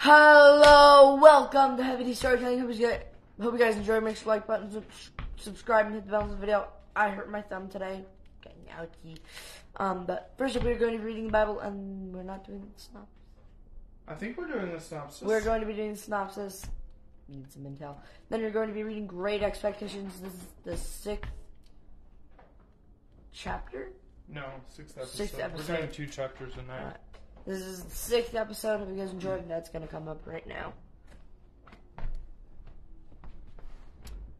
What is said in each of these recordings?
Hello, welcome to Heavy D Storytelling. Hope you guys enjoy. Make sure like button, subscribe, and hit the bell on the video. I hurt my thumb today. Getting outy. But first up, we're going to be reading the Bible, and we're not doing the synopsis. I think we're doing the synopsis. We're going to be doing the synopsis. Need some intel. Then you're going to be reading Great Expectations. This is the 6th chapter? No, 6th episode. 6th episode. We're doing 2 chapters a night. Alright. This is the 6th episode. Hope you guys enjoyed. That's going to come up right now.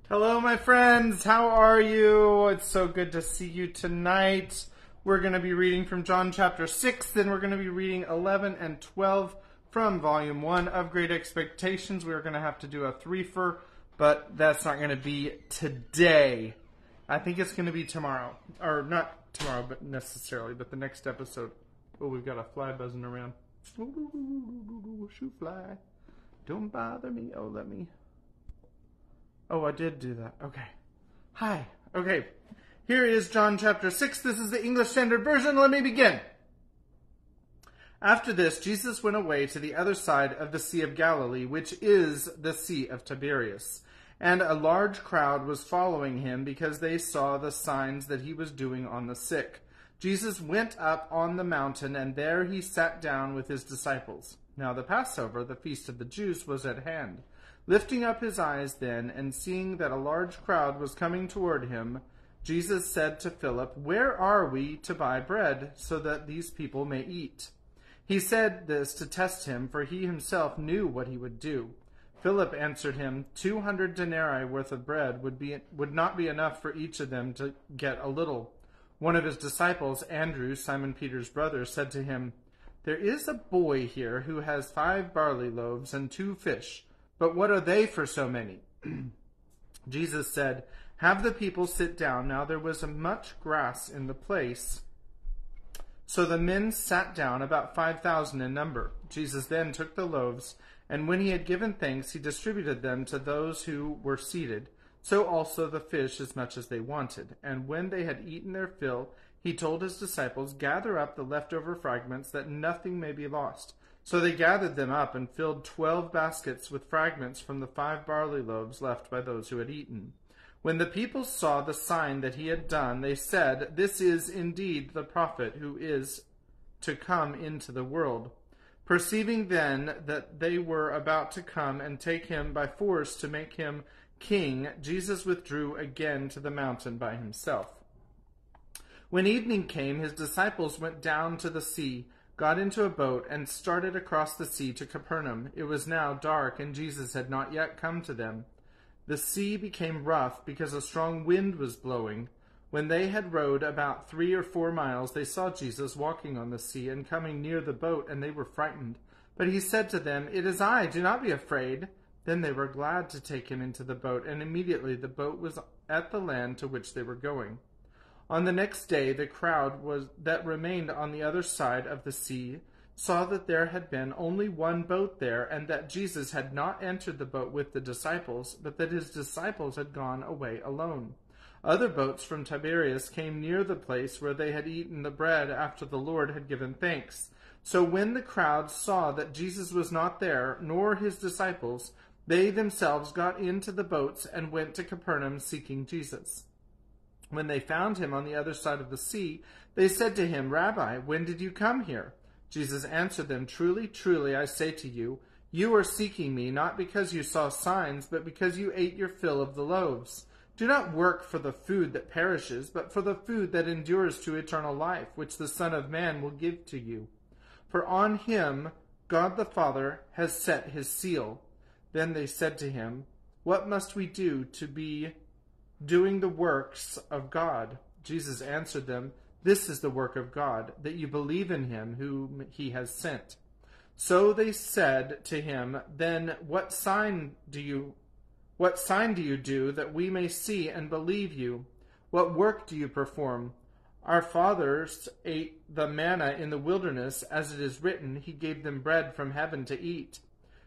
Hello, my friends. How are you? It's so good to see you tonight. We're going to be reading from John chapter 6. Then we're going to be reading 11 and 12 from volume 1 of Great Expectations. We're going to have to do a threefer, but that's not going to be today. I think it's going to be tomorrow. Or not tomorrow, but necessarily, but the next episode. Oh, we've got a fly buzzing around. Shoot fly. Don't bother me. Oh, let me. Oh, I did do that. Okay. Hi. Okay. Here is John chapter 6. This is the English Standard Version. Let me begin. After this, Jesus went away to the other side of the Sea of Galilee, which is the Sea of Tiberias. And a large crowd was following him because they saw the signs that he was doing on the sick. Jesus went up on the mountain, and there he sat down with his disciples. Now the Passover, the feast of the Jews, was at hand. Lifting up his eyes then, and seeing that a large crowd was coming toward him, Jesus said to Philip, "Where are we to buy bread, so that these people may eat?" He said this to test him, for he himself knew what he would do. Philip answered him, 200 denarii worth of bread would not be enough for each of them to get a little. One of his disciples, Andrew, Simon Peter's brother, said to him, "There is a boy here who has 5 barley loaves and 2 fish, but what are they for so many?" Jesus said, "Have the people sit down." Now there was much grass in the place, so the men sat down, about 5,000 in number. Jesus then took the loaves, and when he had given thanks, he distributed them to those who were seated. So also the fish, as much as they wanted. And when they had eaten their fill, he told his disciples, "Gather up the leftover fragments, that nothing may be lost." So they gathered them up and filled 12 baskets with fragments from the 5 barley loaves left by those who had eaten. When the people saw the sign that he had done, they said, "This is indeed the prophet who is to come into the world." Perceiving then that they were about to come and take him by force to make him king, Jesus withdrew again to the mountain by himself. When evening came, his disciples went down to the sea, got into a boat, and started across the sea to Capernaum. It was now dark, and Jesus had not yet come to them. The sea became rough because a strong wind was blowing. When they had rowed about 3 or 4 miles, they saw Jesus walking on the sea and coming near the boat, and they were frightened. But he said to them, "It is I, do not be afraid." Then they were glad to take him into the boat, and immediately the boat was at the land to which they were going. On the next day, the crowd that remained on the other side of the sea saw that there had been only one boat there, and that Jesus had not entered the boat with the disciples, but that his disciples had gone away alone. Other boats from Tiberias came near the place where they had eaten the bread after the Lord had given thanks. So when the crowd saw that Jesus was not there, nor his disciples, they themselves got into the boats and went to Capernaum seeking Jesus. When they found him on the other side of the sea, they said to him, "Rabbi, when did you come here?" Jesus answered them, "Truly, truly, I say to you, you are seeking me, not because you saw signs, but because you ate your fill of the loaves. Do not work for the food that perishes, but for the food that endures to eternal life, which the Son of Man will give to you. For on him God the Father has set his seal." Then they said to him, "What must we do to be doing the works of God?" Jesus answered them, "This is the work of God, that you believe in him whom he has sent." So they said to him, "Then what sign do you do that we may see and believe you? What work do you perform? Our fathers ate the manna in the wilderness, as it is written, he gave them bread from heaven to eat."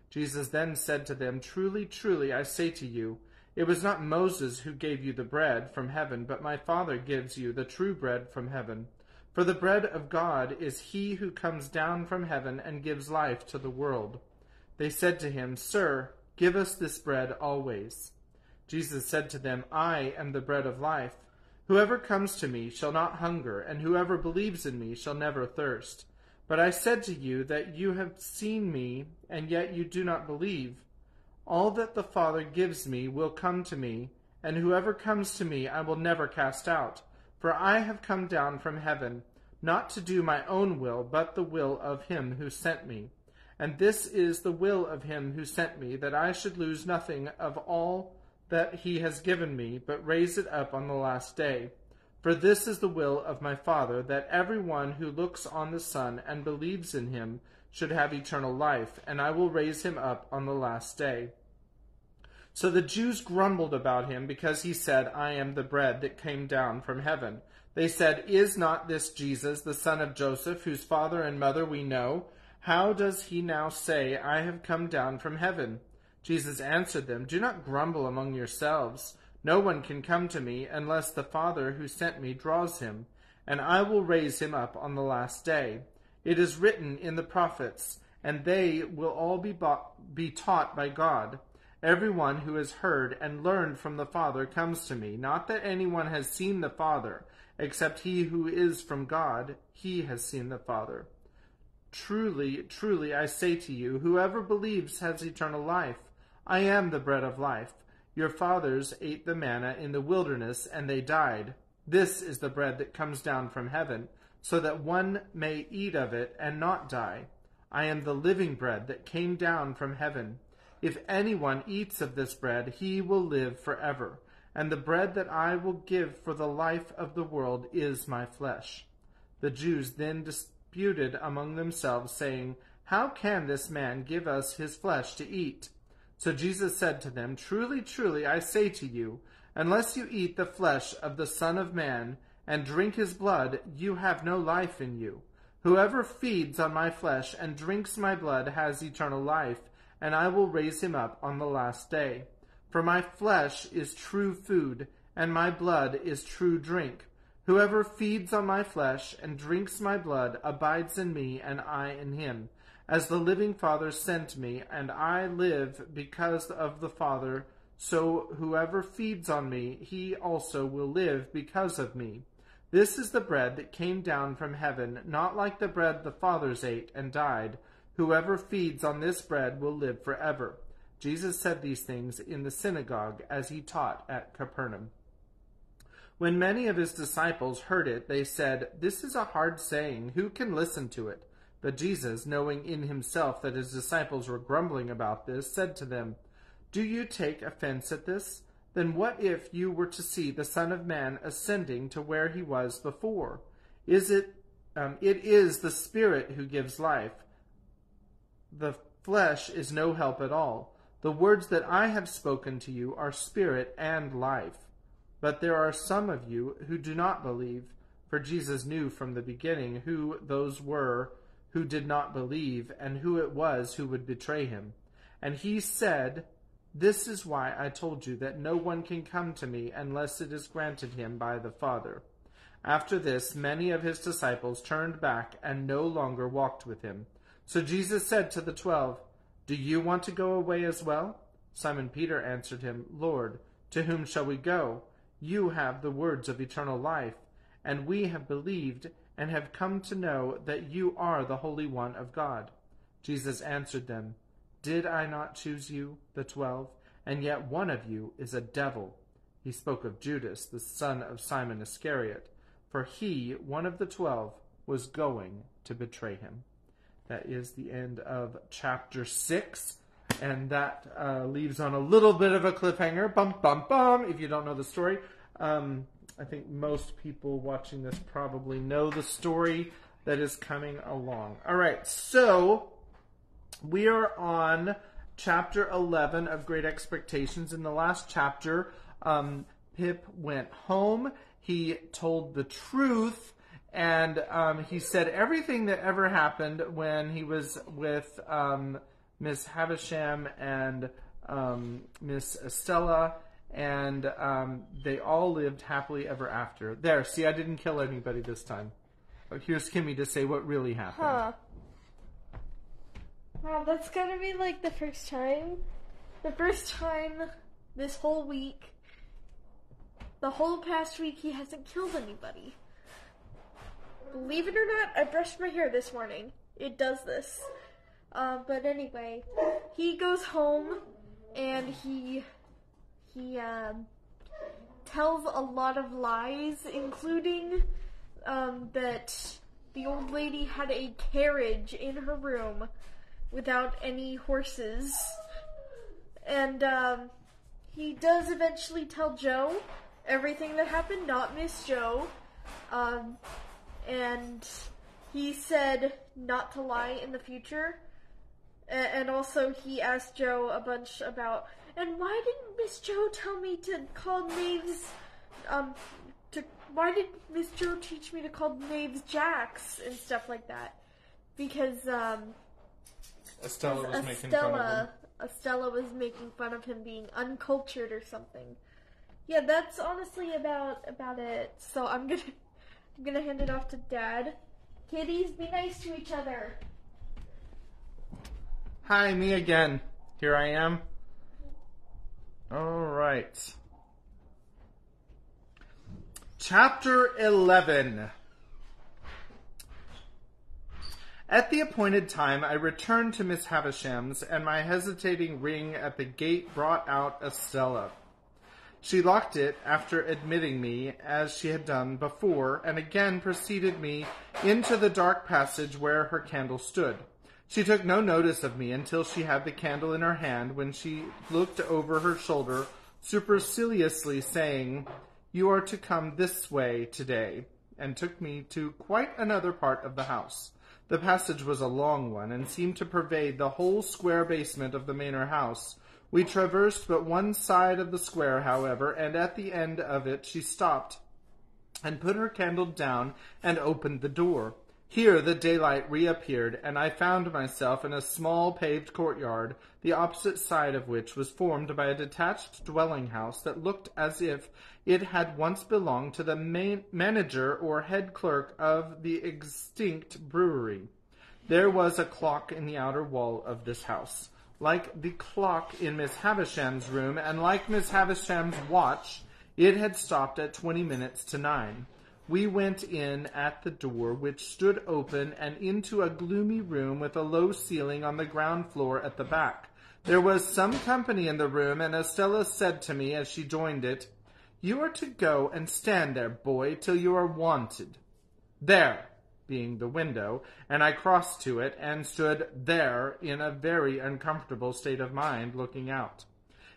Jesus then said to them, "Truly, truly, I say to you, it was not Moses who gave you the bread from heaven, but my Father gives you the true bread from heaven. For the bread of God is he who comes down from heaven and gives life to the world." They said to him, Sir, give us this bread always. Jesus said to them, I am the bread of life. Whoever comes to me shall not hunger, and whoever believes in me shall never thirst. But I said to you that you have seen me, and yet you do not believe. All that the Father gives me will come to me, and whoever comes to me I will never cast out. For I have come down from heaven, not to do my own will, but the will of him who sent me. And this is the will of him who sent me, that I should lose nothing of all that he has given me, but raise it up on the last day. For this is the will of my Father, that every one who looks on the Son and believes in him should have eternal life, and I will raise him up on the last day. So the Jews grumbled about him, because he said, I am the bread that came down from heaven. They said, Is not this Jesus, the son of Joseph, whose father and mother we know? How does he now say, I have come down from heaven? Jesus answered them, Do not grumble among yourselves. No one can come to me unless the Father who sent me draws him, and I will raise him up on the last day. It is written in the prophets, and they will all be taught by God. Everyone who has heard and learned from the Father comes to me. Not that anyone has seen the Father, except he who is from God. He has seen the Father. Truly, truly, I say to you, whoever believes has eternal life. I am the bread of life. Your fathers ate the manna in the wilderness, and they died. This is the bread that comes down from heaven, so that one may eat of it and not die. I am the living bread that came down from heaven. If anyone eats of this bread, he will live forever. And the bread that I will give for the life of the world is my flesh. The Jews then disputed among themselves, saying, How can this man give us his flesh to eat? So Jesus said to them, Truly, truly, I say to you, unless you eat the flesh of the Son of Man and drink his blood, you have no life in you. Whoever feeds on my flesh and drinks my blood has eternal life, and I will raise him up on the last day. For my flesh is true food, and my blood is true drink. Whoever feeds on my flesh and drinks my blood abides in me, and I in him. As the living Father sent me, and I live because of the Father, so whoever feeds on me, he also will live because of me. This is the bread that came down from heaven, not like the bread the fathers ate and died. Whoever feeds on this bread will live forever. Jesus said these things in the synagogue as he taught at Capernaum. When many of his disciples heard it, they said, This is a hard saying. Who can listen to it? But Jesus, knowing in himself that his disciples were grumbling about this, said to them, Do you take offense at this? Then what if you were to see the Son of Man ascending to where he was before? It is the Spirit who gives life. The flesh is no help at all. The words that I have spoken to you are spirit and life. But there are some of you who do not believe, for Jesus knew from the beginning who those were who did not believe, and who it was who would betray him. And he said, This is why I told you that no one can come to me unless it is granted him by the Father. After this, many of his disciples turned back and no longer walked with him. So Jesus said to the 12, Do you want to go away as well? Simon Peter answered him, Lord, to whom shall we go? You have the words of eternal life, and we have believed and have come to know that you are the Holy One of God. Jesus answered them, Did I not choose you, the 12, and yet one of you is a devil? He spoke of Judas, the son of Simon Iscariot, for he, one of the 12, was going to betray him. That is the end of chapter 6, and that leaves on a little bit of a cliffhanger. Bum, bum, bum, if you don't know the story. I think most people watching this probably know the story that is coming along. All right, so we are on chapter 11 of Great Expectations. In the last chapter, Pip went home. He told the truth, and he said everything that ever happened when he was with Miss Havisham and Miss Estella, and they all lived happily ever after. There, see, I didn't kill anybody this time. But here's Kimmy to say what really happened. Huh. Wow, that's gotta be like the first time. The first time this whole week. The whole past week he hasn't killed anybody. Believe it or not, I brushed my hair this morning. It does this. But anyway, he goes home and he tells a lot of lies, including that the old lady had a carriage in her room without any horses. And he does eventually tell Joe everything that happened, not Miss Joe. And he said not to lie in the future. And also he asked Joe a bunch about, and why didn't Miss Joe tell me to call knaves, why did Miss Joe teach me to call knaves jacks and stuff like that? Because, Estella was making fun of him. Estella was making fun of him being uncultured or something. Yeah, that's honestly about it. So I'm gonna hand it off to Dad. Kitties, be nice to each other. Hi, me again. Here I am. All right. Chapter 11. At the appointed time, I returned to Miss Havisham's, and my hesitating ring at the gate brought out Estella. She locked it after admitting me, as she had done before, and again preceded me into the dark passage where her candle stood. She took no notice of me until she had the candle in her hand, when she looked over her shoulder, superciliously saying, "You are to come this way today," and took me to quite another part of the house. The passage was a long one, and seemed to pervade the whole square basement of the manor house. We traversed but one side of the square, however, and at the end of it she stopped, and put her candle down, and opened the door. Here the daylight reappeared, and I found myself in a small paved courtyard, the opposite side of which was formed by a detached dwelling-house that looked as if it had once belonged to the manager or head clerk of the extinct brewery. There was a clock in the outer wall of this house, like the clock in Miss Havisham's room, and like Miss Havisham's watch, it had stopped at 20 minutes to 9. We went in at the door, which stood open, and into a gloomy room with a low ceiling on the ground floor at the back. There was some company in the room, and Estella said to me as she joined it, "You are to go and stand there, boy, till you are wanted." There, being the window, and I crossed to it, and stood there in a very uncomfortable state of mind, looking out.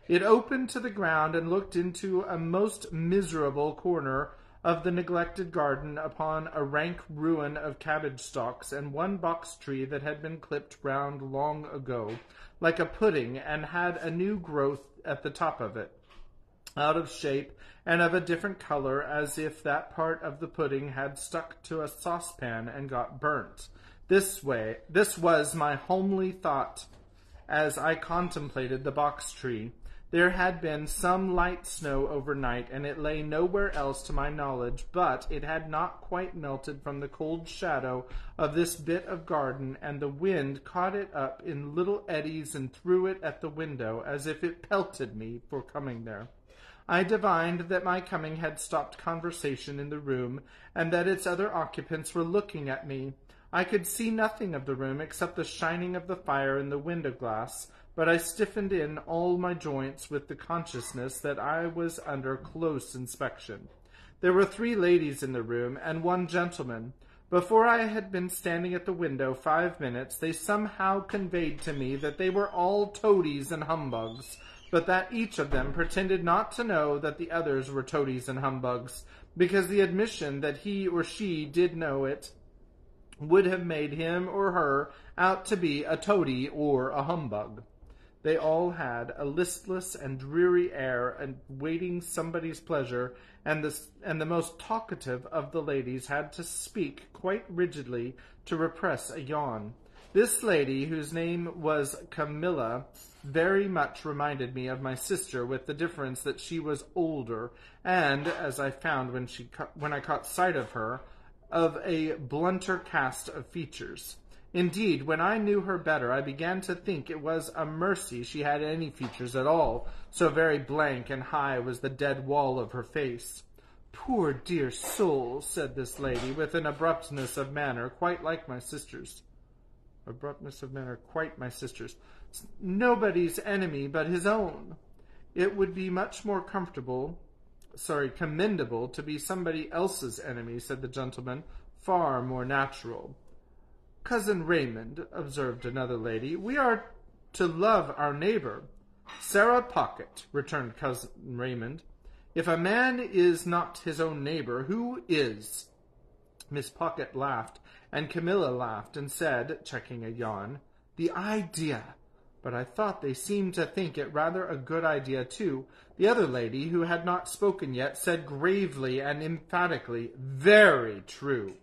It opened to the ground, and looked into a most miserable corner of the neglected garden, upon a rank ruin of cabbage stalks, and one box tree that had been clipped round long ago, like a pudding, and had a new growth at the top of it, out of shape, and of a different colour, as if that part of the pudding had stuck to a saucepan and got burnt. This was my homely thought as I contemplated the box tree. There had been some light snow overnight, and it lay nowhere else to my knowledge, but it had not quite melted from the cold shadow of this bit of garden, and the wind caught it up in little eddies and threw it at the window, as if it pelted me for coming there. I divined that my coming had stopped conversation in the room, and that its other occupants were looking at me. I could see nothing of the room except the shining of the fire in the window-glass, but I stiffened in all my joints with the consciousness that I was under close inspection. There were 3 ladies in the room, and 1 gentleman. Before I had been standing at the window 5 minutes, they somehow conveyed to me that they were all toadies and humbugs, but that each of them pretended not to know that the others were toadies and humbugs, because the admission that he or she did know it would have made him or her out to be a toady or a humbug. They all had a listless and dreary air, and waiting somebody's pleasure, and the most talkative of the ladies had to speak quite rigidly to repress a yawn. This lady, whose name was Camilla, very much reminded me of my sister, with the difference that she was older, and, as I found when I caught sight of her, of a blunter cast of features. Indeed, when I knew her better, I began to think it was a mercy she had any features at all, so very blank and high was the dead wall of her face. Poor dear soul, said this lady, with an abruptness of manner quite like my sister's. Abruptness of manner quite my sister's. Nobody's enemy but his own. It would be much more commendable to be somebody else's enemy, said the gentleman, far more natural. Cousin Raymond, observed another lady, we are to love our neighbor. Sarah Pocket, returned Cousin Raymond. If a man is not his own neighbor, who is? Miss Pocket laughed, and Camilla laughed, and said, checking a yawn, the idea! But I thought they seemed to think it rather a good idea, too. The other lady, who had not spoken yet, said gravely and emphatically, very true.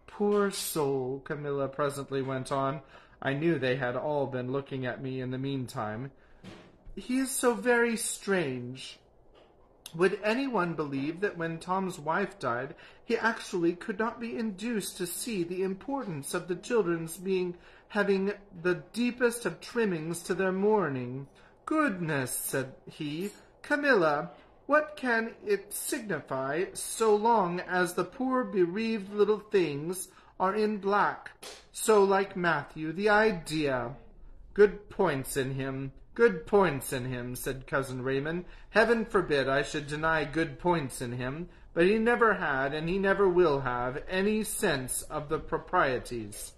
Poor soul, Camilla presently went on. I knew they had all been looking at me in the meantime. He is so very strange. Would anyone believe that when Tom's wife died, he actually could not be induced to see the importance of the children's having the deepest of trimmings to their mourning? Goodness, said he, Camilla, what can it signify so long as the poor bereaved little things are in black? So like Matthew, the idea. Good points in him, said Cousin Raymond. Heaven forbid I should deny good points in him, but he never had, and he never will have, any sense of the proprieties.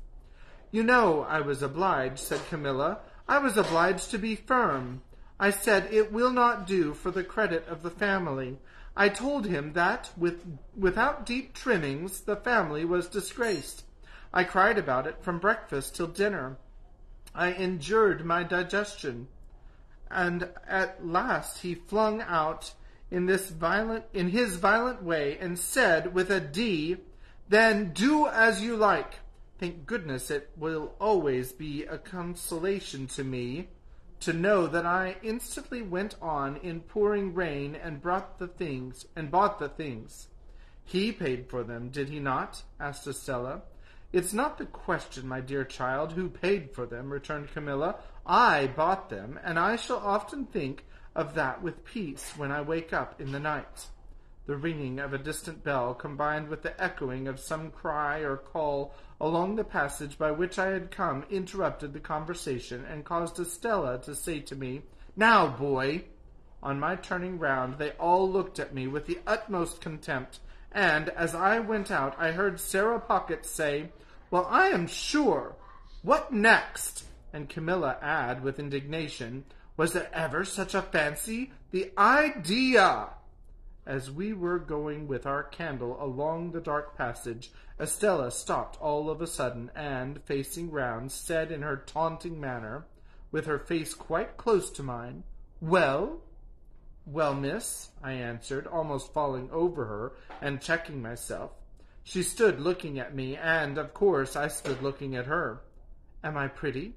You know I was obliged, said Camilla. I was obliged to be firm. I said it will not do for the credit of the family. I told him that, without deep trimmings, the family was disgraced. I cried about it from breakfast till dinner. I endured my digestion. And at last he flung out in his violent way, and said with a D, then do as you like. Thank goodness it will always be a consolation to me to know that I instantly went on in pouring rain and bought the things. He paid for them, did he not? asked Estella. It's not the question, my dear child, who paid for them, returned Camilla. I bought them, and I shall often think of that with peace when I wake up in the night. The ringing of a distant bell, combined with the echoing of some cry or call along the passage by which I had come, interrupted the conversation, and caused Estella to say to me, Now, boy! On my turning round, they all looked at me with the utmost contempt, and, as I went out, I heard Sarah Pocket say, Well, I am sure! What next? And Camilla add, with indignation, Was there ever such a fancy? The idea! As we were going with our candle along the dark passage, Estella stopped all of a sudden, and, facing round, said in her taunting manner, with her face quite close to mine, Well? Well, miss, I answered, almost falling over her and checking myself. She stood looking at me, and, of course, I stood looking at her. Am I pretty?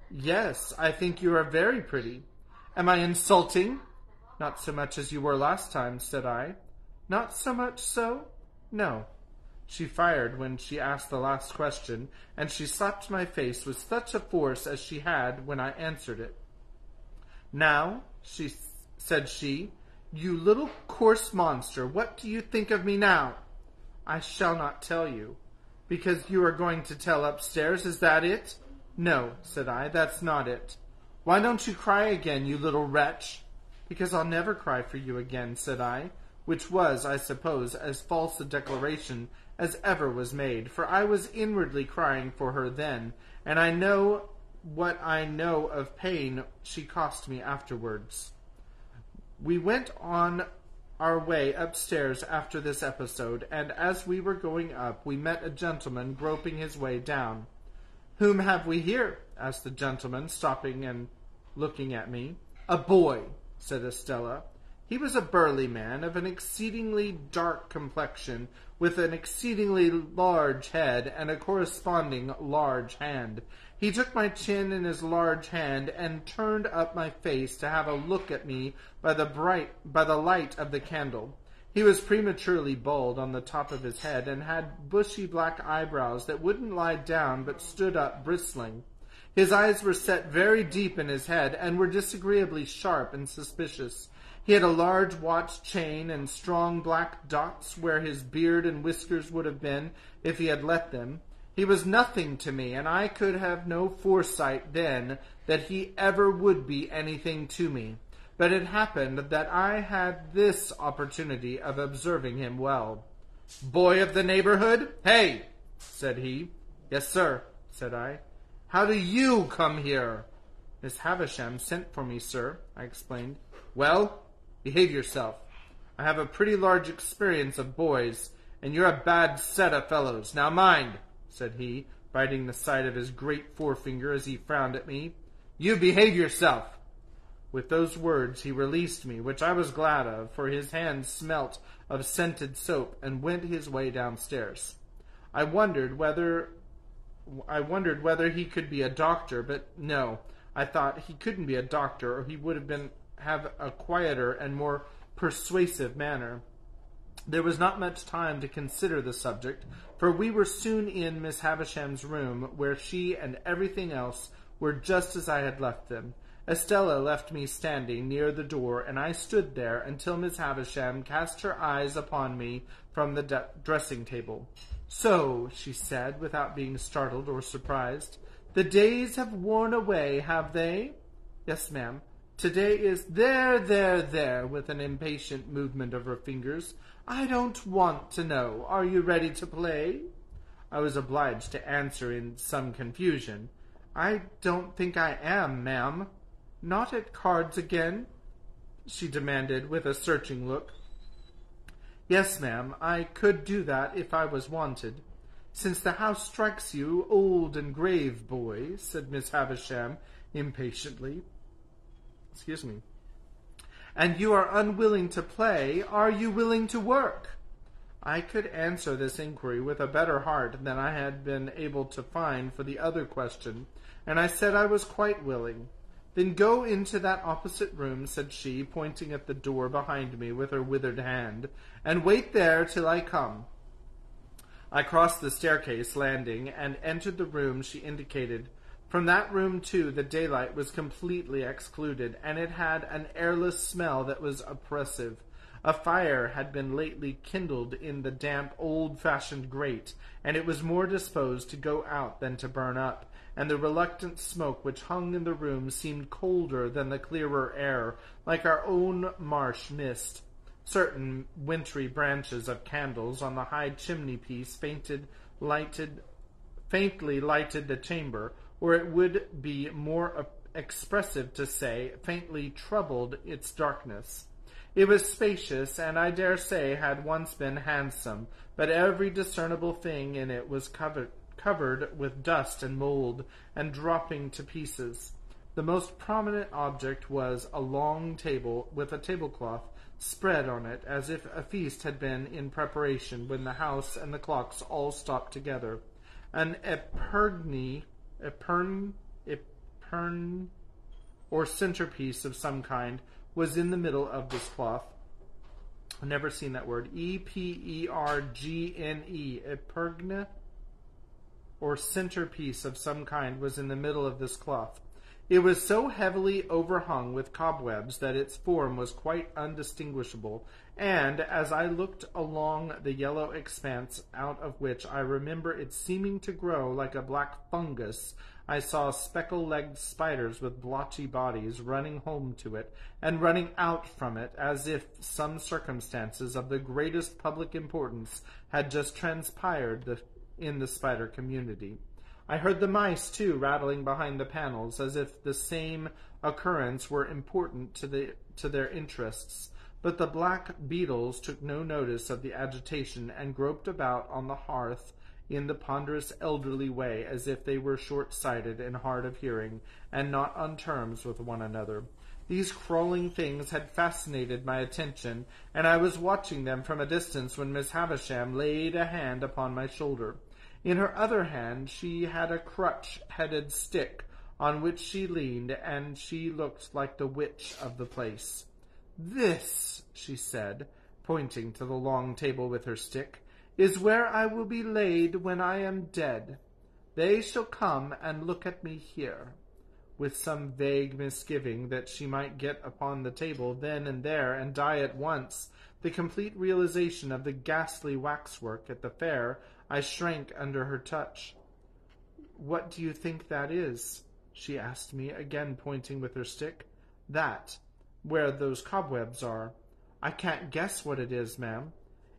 Yes, I think you are very pretty. Am I insulting? Not so much as you were last time, said I. Not so much so? No. She fired when she asked the last question, and she slapped my face with such a force as she had when I answered it. Now, said she, you little coarse monster, what do you think of me now? I shall not tell you. Because you are going to tell upstairs, is that it? No, said I, that's not it. Why don't you cry again, you little wretch? Because I'll never cry for you again, said I, which was, I suppose, as false a declaration as ever was made, for I was inwardly crying for her then, and I know what I know of pain she cost me afterwards. We went on our way upstairs after this episode, and as we were going up, we met a gentleman groping his way down. Whom have we here? Asked the gentleman, stopping and looking at me. A boy, said Estella. He was a burly man of an exceedingly dark complexion, with an exceedingly large head and a corresponding large hand. He took my chin in his large hand and turned up my face to have a look at me by the light of the candle. He was prematurely bald on the top of his head and had bushy black eyebrows that wouldn't lie down but stood up bristling. His eyes were set very deep in his head and were disagreeably sharp and suspicious. He had a large watch chain and strong black dots where his beard and whiskers would have been if he had let them. He was nothing to me, and I could have no foresight then that he ever would be anything to me. But it happened that I had this opportunity of observing him well. "Boy of the neighborhood? Hey!" said he. "Yes, sir," said I. "How do you come here?" "Miss Havisham sent for me, sir," I explained. "Well, behave yourself. I have a pretty large experience of boys, and you're a bad set of fellows. Now mind," said he, biting the side of his great forefinger as he frowned at me. "You behave yourself." With those words he released me, which I was glad of, for his hands smelt of scented soap, and went his way downstairs. I wondered whether he could be a doctor, but no, I thought he couldn't be a doctor, or he would have a quieter and more persuasive manner. There was not much time to consider the subject, for we were soon in Miss Havisham's room, where she and everything else were just as I had left them. Estella left me standing near the door, and I stood there until Miss Havisham cast her eyes upon me from the dressing table. "So," she said, without being startled or surprised, "the days have worn away, have they?" "Yes, ma'am. Today is—" There, with an impatient movement of her fingers. "I don't want to know. Are you ready to play?" I was obliged to answer in some confusion. "I don't think I am, ma'am." "Not at cards again?" she demanded with a searching look. "Yes, ma'am, I could do that if I was wanted." "Since the house strikes you old and grave, boy," said Miss Havisham impatiently. Excuse me. "And you are unwilling to play, are you willing to work?" I could answer this inquiry with a better heart than I had been able to find for the other question, and I said I was quite willing. "Then go into that opposite room," said she, pointing at the door behind me with her withered hand, "and wait there till I come." I crossed the staircase landing and entered the room she indicated. From that room, too, the daylight was completely excluded, and it had an airless smell that was oppressive. A fire had been lately kindled in the damp, old-fashioned grate, and it was more disposed to go out than to burn up, and the reluctant smoke which hung in the room seemed colder than the clearer air, like our own marsh mist. Certain wintry branches of candles on the high chimney-piece faintly lighted the chamber, or it would be more expressive to say, faintly troubled its darkness. It was spacious, and I dare say had once been handsome, but every discernible thing in it was covered with dust and mould, and dropping to pieces. The most prominent object was a long table with a tablecloth spread on it, as if a feast had been in preparation when the house and the clocks all stopped together. An epern, or centerpiece of some kind, was in the middle of this cloth. I've never seen that word. Epergne, epergne, or centerpiece of some kind, was in the middle of this cloth. It was so heavily overhung with cobwebs that its form was quite undistinguishable, and as I looked along the yellow expanse out of which I remember it seeming to grow like a black fungus, I saw speckle-legged spiders with blotchy bodies running home to it, and running out from it, as if some circumstances of the greatest public importance had just transpired in the spider community. I heard the mice, too, rattling behind the panels, as if the same occurrence were important to their interests. But the black beetles took no notice of the agitation, and groped about on the hearth in the ponderous elderly way, as if they were short-sighted and hard of hearing, and not on terms with one another. These crawling things had fascinated my attention, and I was watching them from a distance when Miss Havisham laid a hand upon my shoulder. In her other hand she had a crutch-headed stick, on which she leaned, and she looked like the witch of the place. "This," she said, pointing to the long table with her stick, "is where I will be laid when I am dead. They shall come and look at me here." With some vague misgiving that she might get upon the table then and there and die at once, the complete realization of the ghastly waxwork at the fair, I shrank under her touch. "What do you think that is?" she asked me, again pointing with her stick. "That, where those cobwebs are. I can't guess what it is, ma'am."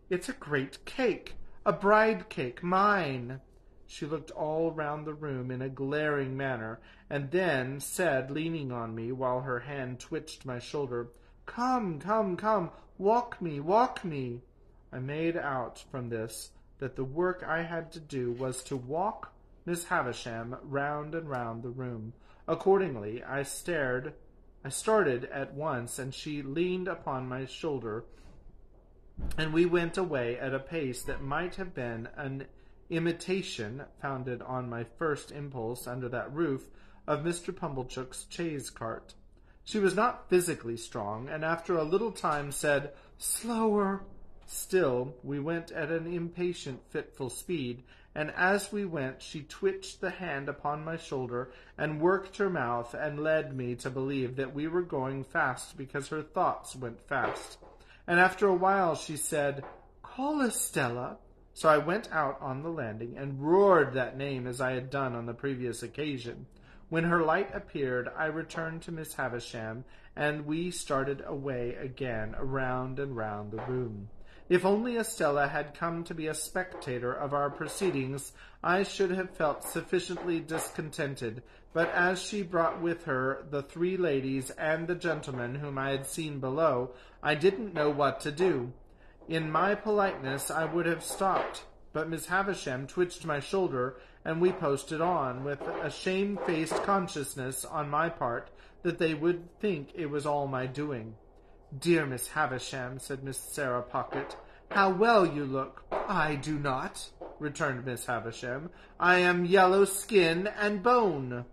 "It's a great cake, a bride cake, mine." She looked all round the room in a glaring manner, and then said, leaning on me, while her hand twitched my shoulder, "Come, come, come, walk me, walk me." I made out from this that the work I had to do was to walk Miss Havisham round and round the room. Accordingly, I started at once, and she leaned upon my shoulder, and we went away at a pace that might have been an imitation, founded on my first impulse under that roof, of Mr. Pumblechook's chaise cart. She was not physically strong, and after a little time said, "Slower." Still, we went at an impatient, fitful speed, and as we went she twitched the hand upon my shoulder and worked her mouth and led me to believe that we were going fast because her thoughts went fast. And after a while she said, "Call Estella." So I went out on the landing and roared that name as I had done on the previous occasion. When her light appeared, I returned to Miss Havisham, and we started away again around and round the room. If only Estella had come to be a spectator of our proceedings, I should have felt sufficiently discontented, but as she brought with her the 3 ladies and the gentleman whom I had seen below, I didn't know what to do. In my politeness I would have stopped, but Miss Havisham twitched my shoulder, and we posted on, with a shamefaced consciousness on my part that they would think it was all my doing. "Dear Miss Havisham," said Miss Sarah Pocket, "how well you look." "I do not," returned Miss Havisham. "I am yellow skin and bone."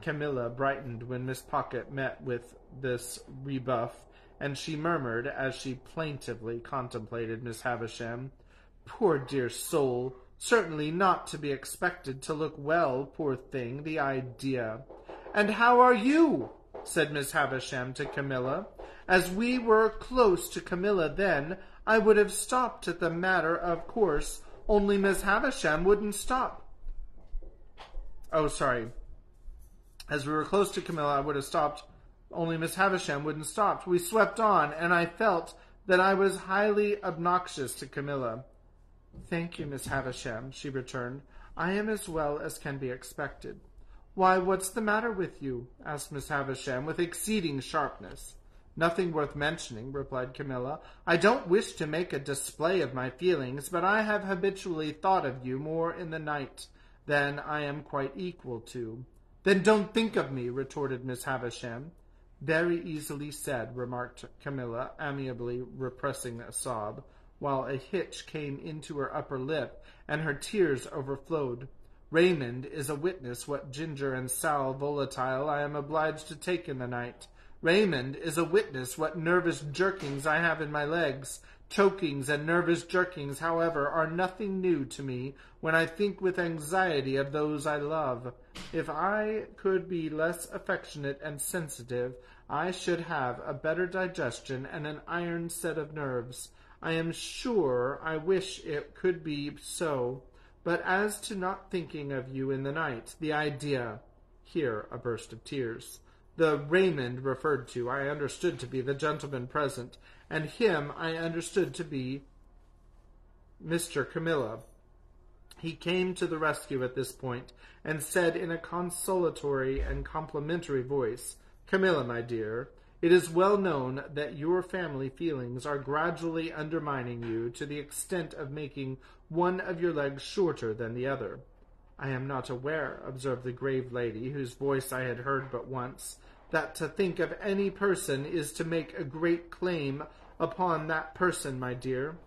Camilla brightened when Miss Pocket met with this rebuff, and she murmured, as she plaintively contemplated Miss Havisham, "Poor dear soul, certainly not to be expected to look well, poor thing, the idea." "And how are you?" said Miss Havisham to Camilla. As we were close to Camilla then, I would have stopped at the matter of course, only Miss Havisham wouldn't stop. As we were close to Camilla, I would have stopped, only Miss Havisham wouldn't stop. We swept on, and I felt that I was highly obnoxious to Camilla. "Thank you, Miss Havisham," she returned. "I am as well as can be expected." "Why, what's the matter with you?" asked Miss Havisham, with exceeding sharpness. "Nothing worth mentioning," replied Camilla. "I don't wish to make a display of my feelings, but I have habitually thought of you more in the night than I am quite equal to." "Then don't think of me," retorted Miss Havisham. "Very easily said," remarked Camilla, amiably repressing a sob, while a hitch came into her upper lip, and her tears overflowed. "Raymond is a witness what ginger and sal volatile I am obliged to take in the night. Raymond is a witness what nervous jerkings I have in my legs. Chokings and nervous jerkings, however, are nothing new to me when I think with anxiety of those I love. If I could be less affectionate and sensitive, I should have a better digestion and an iron set of nerves. I am sure I wish it could be so. But as to not thinking of you in the night, the idea—" Here a burst of tears. "The Raymond referred to I understood to be the gentleman present, and him I understood to be Mr. Camilla." He came to the rescue at this point, and said in a consolatory and complimentary voice, "Camilla, my dear, it is well known that your family feelings are gradually undermining you to the extent of making one of your legs shorter than the other." "I am not aware," observed the grave lady, whose voice I had heard but once, "that to think of any person is to make a great claim upon that person, my dear."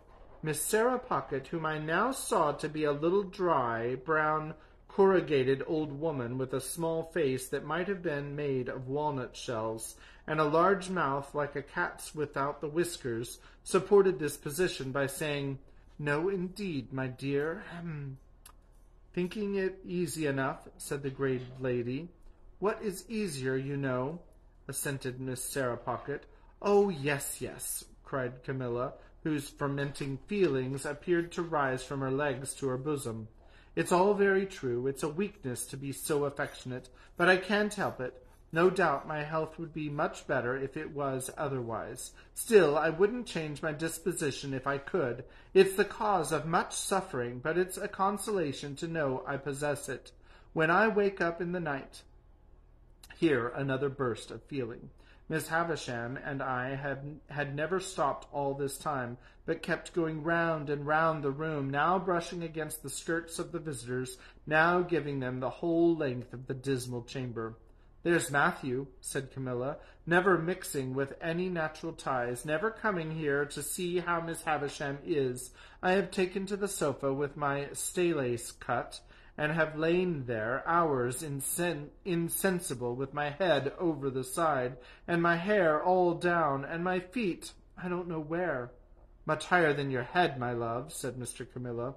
Miss Sarah Pocket, whom I now saw to be a little dry, brown, corrugated old woman with a small face that might have been made of walnut shells, and a large mouth like a cat's without the whiskers, supported this position by saying, "No, indeed, my dear. Thinking it easy enough," said the grave lady. "What is easier, you know," assented Miss Sarah Pocket. "Oh, yes, yes," cried Camilla, whose fermenting feelings appeared to rise from her legs to her bosom. "It's all very true. It's a weakness to be so affectionate, but I can't help it. No doubt my health would be much better if it was otherwise. Still, I wouldn't change my disposition if I could. It's the cause of much suffering, but it's a consolation to know I possess it. When I wake up in the night—" Here another burst of feeling. Miss Havisham and I had never stopped all this time, but kept going round and round the room, now brushing against the skirts of the visitors, now giving them the whole length of the dismal chamber. "There's Matthew," said Camilla, "never mixing with any natural ties, never coming here to see how Miss Havisham is. I have taken to the sofa with my staylace cut, and have lain there hours insensible, with my head over the side, and my hair all down, and my feet I don't know where." "Much higher than your head, my love," said Mr. Camilla.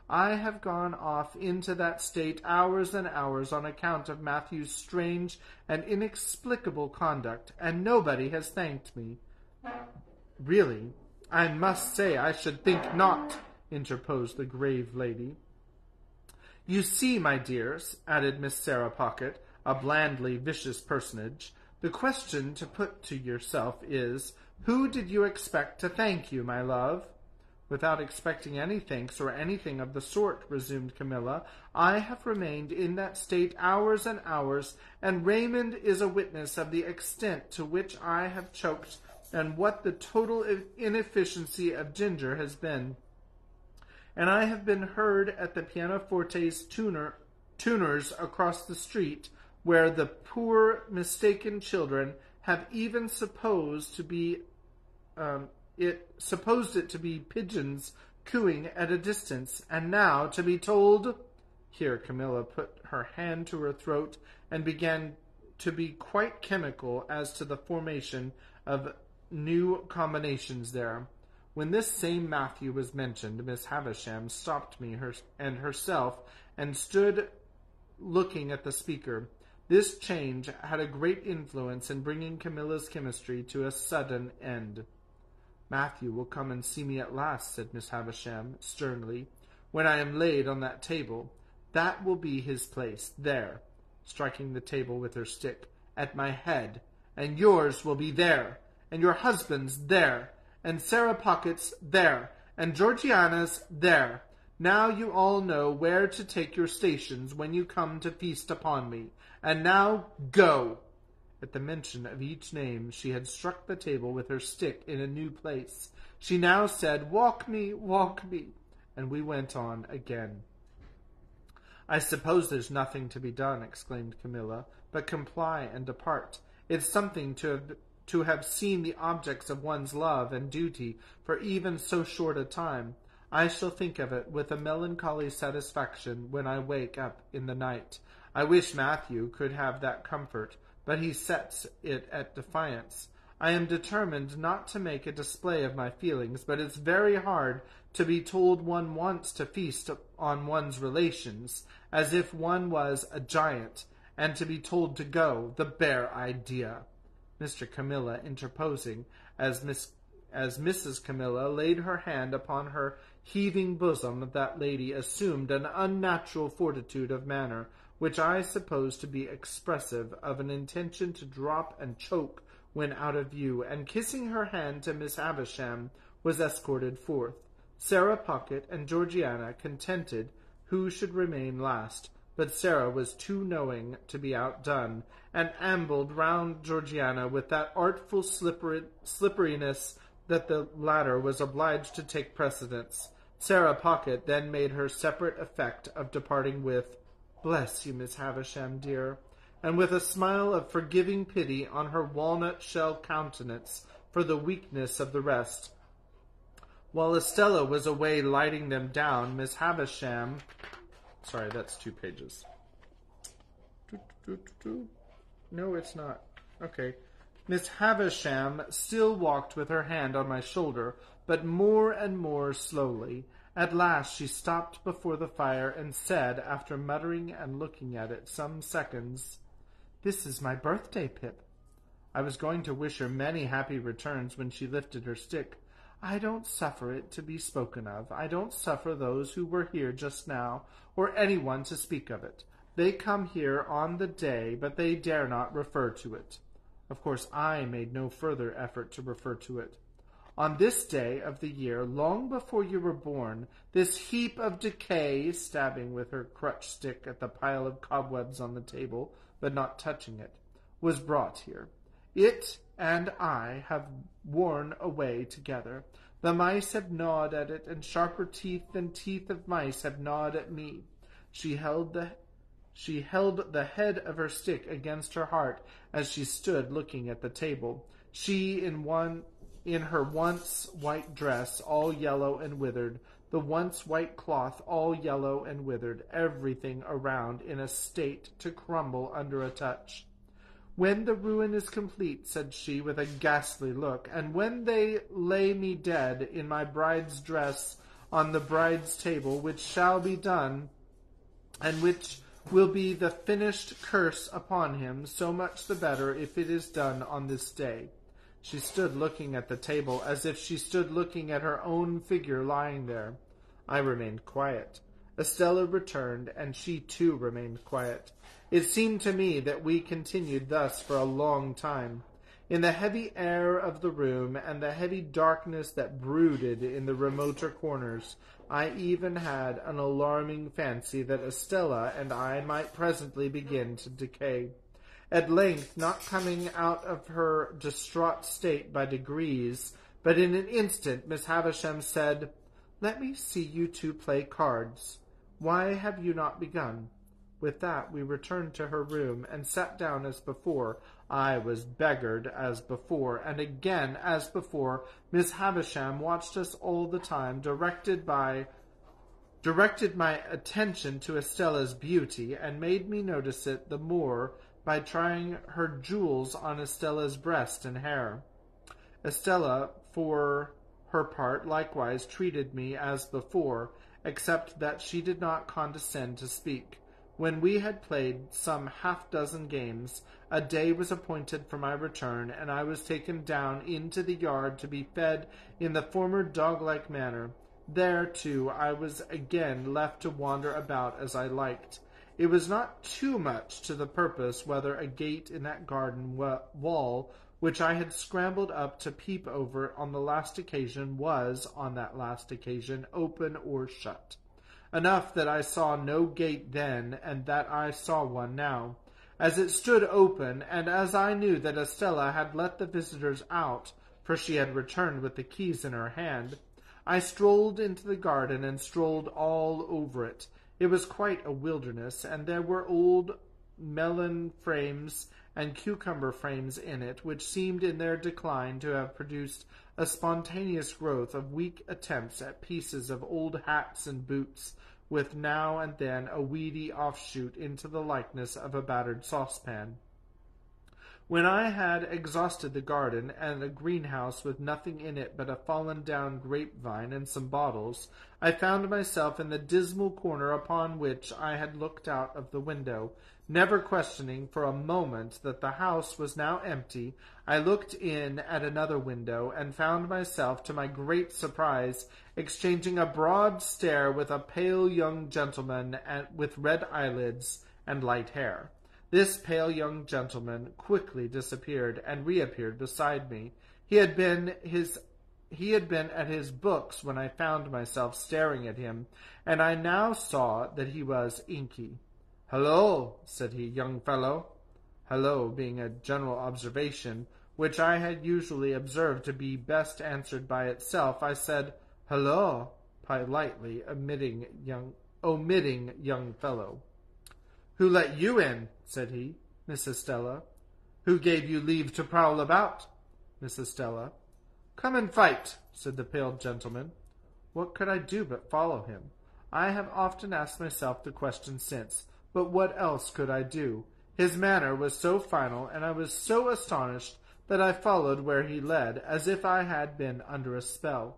"I have gone off into that state hours and hours on account of Matthew's strange and inexplicable conduct, and nobody has thanked me." "Really, I must say I should think not," interposed the grave lady. "You see, my dears," added Miss Sarah Pocket, a blandly vicious personage, "the question to put to yourself is, who did you expect to thank you, my love?" "Without expecting any thanks or anything of the sort," resumed Camilla, "I have remained in that state hours and hours, and Raymond is a witness of the extent to which I have choked, and what the total inefficiency of Ginger has been. And I have been heard at the pianoforte's tuners across the street, where the poor mistaken children have even supposed it to be pigeons cooing at a distance, and now to be told—" Here Camilla put her hand to her throat and began to be quite chemical as to the formation of new combinations there. When this same Matthew was mentioned, Miss Havisham stopped me herself and stood looking at the speaker. This change had a great influence in bringing Camilla's chemistry to a sudden end. "Matthew will come and see me at last," said Miss Havisham sternly, "when I am laid on that table. That will be his place, there," striking the table with her stick, "at my head. And yours will be there, and your husband's there, and Sarah Pocket's there, and Georgiana's there. Now you all know where to take your stations when you come to feast upon me. And now go!" At the mention of each name she had struck the table with her stick in a new place. She now said, walk me," and we went on again. "I suppose there's nothing to be done," exclaimed Camilla, "but comply and depart. It's something to have seen the objects of one's love and duty for even so short a time. I shall think of it with a melancholy satisfaction when I wake up in the night. I wish Matthew could have that comfort, but he sets it at defiance. I am determined not to make a display of my feelings, but it's very hard to be told one wants to feast on one's relations, as if one was a giant, and to be told to go, the bare idea!" Mr. Camilla interposing, as Mrs. Camilla laid her hand upon her heaving bosom, that lady assumed an unnatural fortitude of manner, which I suppose to be expressive of an intention to drop and choke when out of view, and kissing her hand to Miss Havisham, was escorted forth. Sarah Pocket and Georgiana contented who should remain last, but Sarah was too knowing to be outdone, and ambled round Georgiana with that artful slipperiness that the latter was obliged to take precedence. Sarah Pocket then made her separate effect of departing with, "Bless you, Miss Havisham, dear," and with a smile of forgiving pity on her walnut-shell countenance for the weakness of the rest. While Estella was away lighting them down, Miss Havisham... Sorry, that's 2 pages. No, it's not. Okay. Miss Havisham still walked with her hand on my shoulder, but more and more slowly. At last she stopped before the fire and said, after muttering and looking at it some seconds, "This is my birthday, Pip." I was going to wish her many happy returns when she lifted her stick. "I don't suffer it to be spoken of. I don't suffer those who were here just now, or anyone to speak of it. They come here on the day, but they dare not refer to it." Of course, I made no further effort to refer to it. "On this day of the year, long before you were born, this heap of decay," stabbing with her crutch stick at the pile of cobwebs on the table, but not touching it, "was brought here. It and I have worn away together. The mice have gnawed at it, and sharper teeth than teeth of mice have gnawed at me." She held the head of her stick against her heart as she stood looking at the table. She in her once white dress, all yellow and withered, the once white cloth all yellow and withered, everything around in a state to crumble under a touch. "When the ruin is complete," said she with a ghastly look, "and when they lay me dead in my bride's dress on the bride's table, which shall be done, and which will be the finished curse upon him, so much the better if it is done on this day." She stood looking at the table as if she stood looking at her own figure lying there. I remained quiet. Estella returned, and she too remained quiet. It seemed to me that we continued thus for a long time. In the heavy air of the room and the heavy darkness that brooded in the remoter corners, I even had an alarming fancy that Estella and I might presently begin to decay. At length, not coming out of her distraught state by degrees, but in an instant, Miss Havisham said, "Let me see you two play cards. Why have you not begun?" With that, we returned to her room and sat down as before. I was beggared as before, and again, as before, Miss Havisham watched us all the time, directed my attention to Estella's beauty, and made me notice it the more by trying her jewels on Estella's breast and hair. Estella, for her part, likewise treated me as before, except that she did not condescend to speak. When we had played some half-dozen games, a day was appointed for my return, and I was taken down into the yard to be fed in the former dog-like manner. There, too, I was again left to wander about as I liked. It was not too much to the purpose whether a gate in that garden wall, which I had scrambled up to peep over on the last occasion, was, on that last occasion, open or shut. Enough that I saw no gate then, and that I saw one now. As it stood open, and as I knew that Estella had let the visitors out, for she had returned with the keys in her hand, I strolled into the garden and strolled all over it. It was quite a wilderness, and there were old melon frames and cucumber frames in it, which seemed in their decline to have produced a spontaneous growth of weak attempts at pieces of old hats and boots, with now and then a weedy offshoot into the likeness of a battered saucepan. When I had exhausted the garden and a greenhouse with nothing in it but a fallen-down grapevine and some bottles, I found myself in the dismal corner upon which I had looked out of the window. Never questioning for a moment that the house was now empty, I looked in at another window and found myself, to my great surprise, exchanging a broad stare with a pale young gentleman with red eyelids and light hair. This pale young gentleman quickly disappeared and reappeared beside me. He had been at his books when I found myself staring at him, and I now saw that he was inky. "Hello," said he, "young fellow." Hello being a general observation, which I had usually observed to be best answered by itself, I said, "Hello," politely omitting young fellow. "Who let you in?" said he. "Miss Estella." "Who gave you leave to prowl about?" "Miss Estella." "Come and fight," said the pale gentleman. What could I do but follow him? I have often asked myself the question since, but what else could I do? His manner was so final, and I was so astonished that I followed where he led, as if I had been under a spell.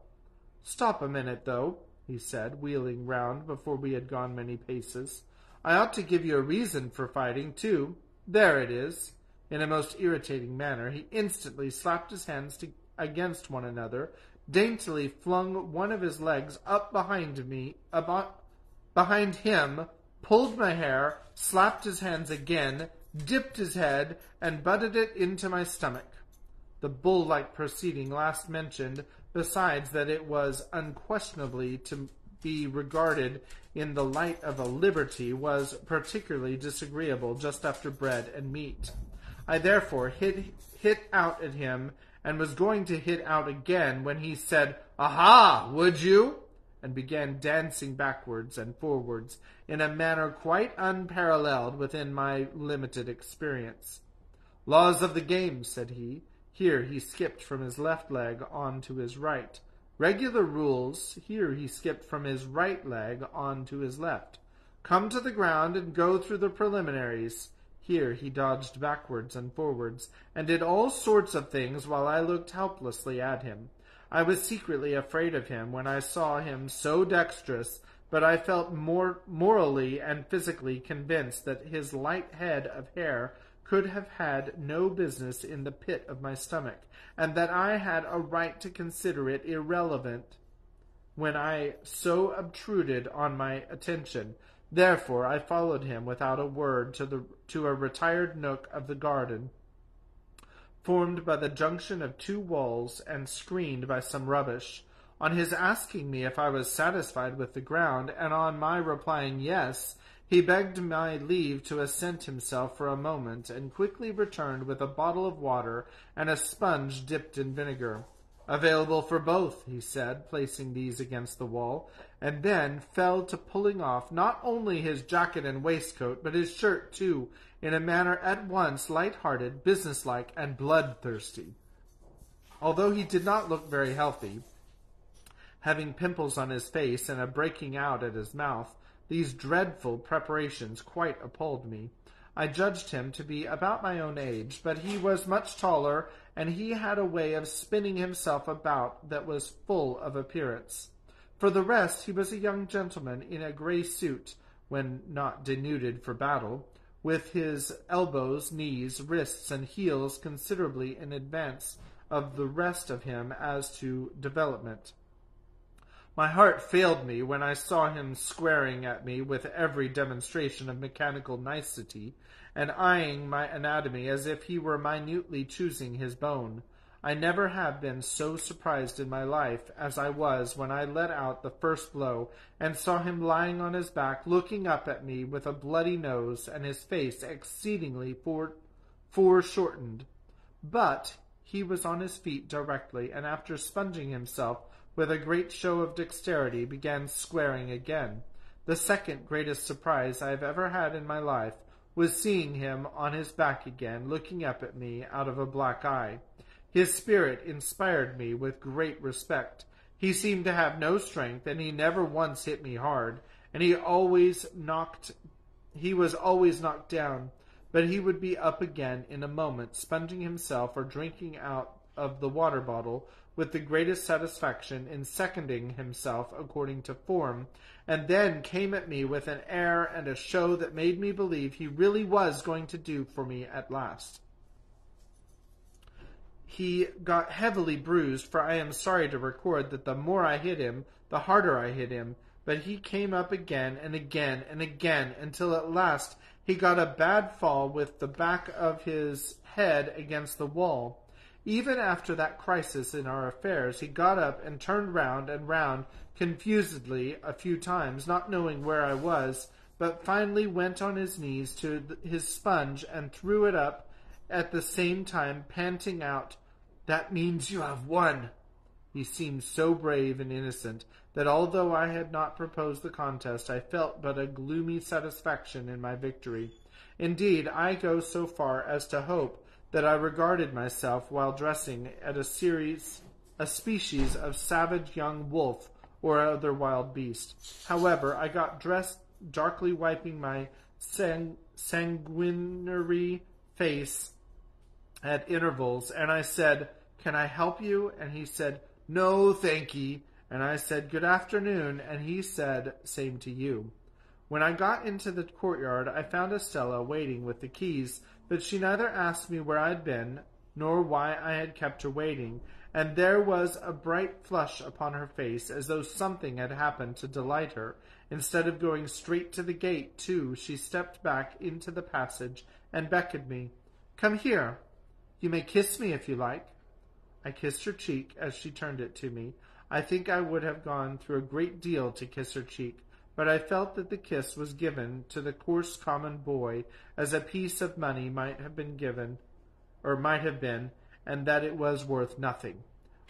"Stop a minute, though," he said, wheeling round before we had gone many paces. "I ought to give you a reason for fighting, too. There it is." In a most irritating manner, he instantly slapped his hands against one another, daintily flung one of his legs up behind him, pulled my hair, slapped his hands again, dipped his head, and butted it into my stomach. The bull-like proceeding last mentioned, besides that it was unquestionably to be regarded in the light of a liberty, was particularly disagreeable just after bread and meat. I therefore hit out at him, and was going to hit out again when he said, "Aha, would you?" and began dancing backwards and forwards in a manner quite unparalleled within my limited experience. "Laws of the game," said he. Here he skipped from his left leg on to his right. "Regular rules." Here he skipped from his right leg on to his left. "Come to the ground and go through the preliminaries." Here he dodged backwards and forwards, and did all sorts of things while I looked helplessly at him. I was secretly afraid of him when I saw him so dexterous, but I felt morally and physically convinced that his light head of hair could have had no business in the pit of my stomach, and that I had a right to consider it irrelevant when I so obtruded on my attention. Therefore I followed him without a word to a retired nook of the garden, formed by the junction of two walls and screened by some rubbish. On his asking me if I was satisfied with the ground, and on my replying yes, he begged my leave to assent himself for a moment, and quickly returned with a bottle of water and a sponge dipped in vinegar. "Available for both," he said, placing these against the wall, and then fell to pulling off not only his jacket and waistcoat, but his shirt too, in a manner at once light-hearted, businesslike, and bloodthirsty. Although he did not look very healthy, having pimples on his face and a breaking out at his mouth, these dreadful preparations quite appalled me. I judged him to be about my own age, but he was much taller, and he had a way of spinning himself about that was full of appearance. For the rest, he was a young gentleman in a grey suit, when not denuded for battle, with his elbows, knees, wrists, and heels considerably in advance of the rest of him as to development. My heart failed me when I saw him squaring at me with every demonstration of mechanical nicety, and eyeing my anatomy as if he were minutely choosing his bone. I never have been so surprised in my life as I was when I let out the first blow, and saw him lying on his back, looking up at me with a bloody nose, and his face exceedingly foreshortened. But he was on his feet directly, and after sponging himself with a great show of dexterity, began squaring again. The second greatest surprise I have ever had in my life was seeing him on his back again, looking up at me out of a black eye. His spirit inspired me with great respect. He seemed to have no strength, and he never once hit me hard, and he was always knocked down, but he would be up again in a moment, sponging himself or drinking out of the water bottle with the greatest satisfaction in seconding himself according to form, and then came at me with an air and a show that made me believe he really was going to do for me at last. He got heavily bruised, for I am sorry to record that the more I hit him, the harder I hit him, but he came up again and again and again, until at last he got a bad fall with the back of his head against the wall. Even after that crisis in our affairs, he got up and turned round and round confusedly a few times, not knowing where I was, but finally went on his knees to his sponge and threw it up, at the same time panting out, "That means you have won." He seemed so brave and innocent that although I had not proposed the contest, I felt but a gloomy satisfaction in my victory. Indeed, I go so far as to hope that I regarded myself while dressing at a species of savage young wolf or other wild beast. However, I got dressed, darkly wiping my sanguinary face at intervals, and I said, "Can I help you?" And he said, "No, thank ye." And I said, "Good afternoon," and he said, "Same to you." When I got into the courtyard, I found Estella waiting with the keys, but she neither asked me where I had been, nor why I had kept her waiting, and there was a bright flush upon her face, as though something had happened to delight her. Instead of going straight to the gate, too, she stepped back into the passage and beckoned me. "Come here. You may kiss me if you like." I kissed her cheek as she turned it to me. I think I would have gone through a great deal to kiss her cheek, but I felt that the kiss was given to the coarse common boy as a piece of money might have been, and that it was worth nothing.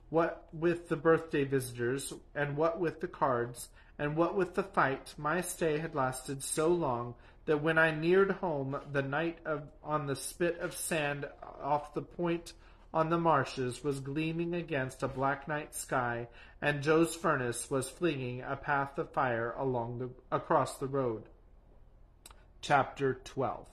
What with the birthday visitors, and what with the cards, and what with the fight, my stay had lasted so long that when I neared home the night on the spit of sand off the point on the marshes was gleaming against a black night sky, and Joe's furnace was flinging a path of fire across the road. Chapter 12.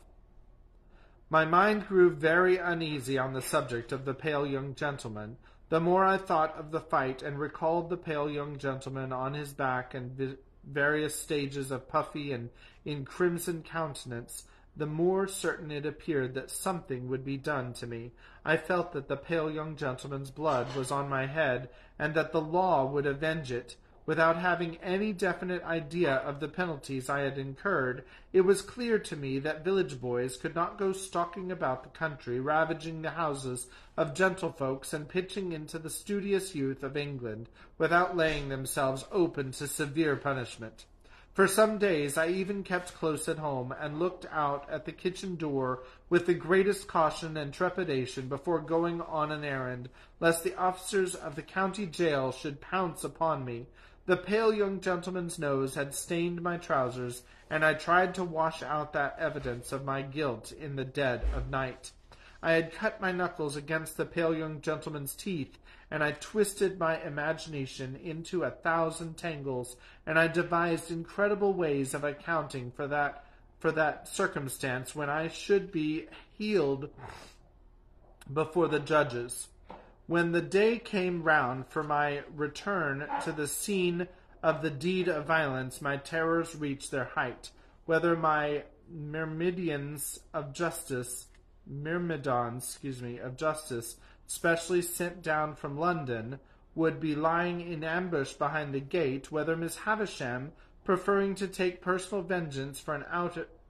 My mind grew very uneasy on the subject of the pale young gentleman. The more I thought of the fight and recalled the pale young gentleman on his back and various stages of puffy and in crimson countenance, the more certain it appeared that something would be done to me. I felt that the pale young gentleman's blood was on my head, and that the law would avenge it. Without having any definite idea of the penalties I had incurred, it was clear to me that village boys could not go stalking about the country, ravaging the houses of gentlefolks and pitching into the studious youth of England, without laying themselves open to severe punishment. For some days I even kept close at home, and looked out at the kitchen door with the greatest caution and trepidation before going on an errand, lest the officers of the county jail should pounce upon me. The pale young gentleman's nose had stained my trousers, and I tried to wash out that evidence of my guilt in the dead of night. I had cut my knuckles against the pale young gentleman's teeth, and I twisted my imagination into 1,000 tangles, and I devised incredible ways of accounting for that circumstance when I should be healed before the judges. When the day came round for my return to the scene of the deed of violence, my terrors reached their height. Whether my myrmidons of justice, specially sent down from London, would be lying in ambush behind the gate, whether Miss Havisham, preferring to take personal vengeance for an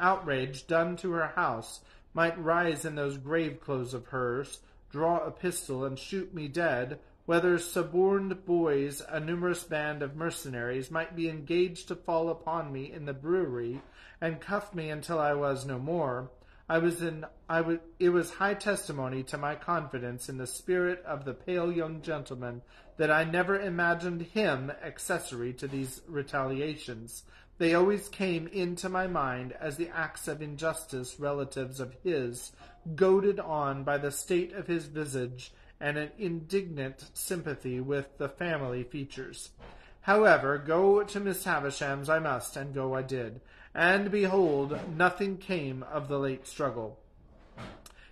outrage done to her house, might rise in those grave clothes of hers, draw a pistol and shoot me dead, whether suborned boys, a numerous band of mercenaries, might be engaged to fall upon me in the brewery and cuff me until I was no more, it was high testimony to my confidence in the spirit of the pale young gentleman that I never imagined him accessory to these retaliations. They always came into my mind as the acts of injustice relatives of his, goaded on by the state of his visage and an indignant sympathy with the family features. However, go to Miss Havisham's I must, and go I did. And behold, nothing came of the late struggle.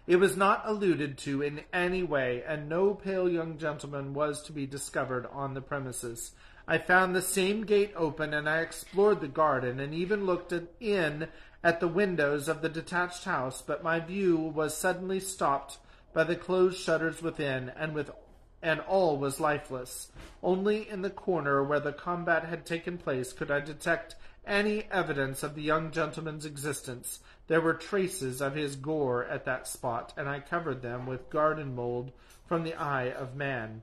It was not alluded to in any way, and no pale young gentleman was to be discovered on the premises. I found the same gate open, and I explored the garden, and even looked in at the windows of the detached house, but my view was suddenly stopped by the closed shutters within, and all was lifeless. Only in the corner where the combat had taken place could I detect any evidence of the young gentleman's existence. There were traces of his gore at that spot, and I covered them with garden mould from the eye of man.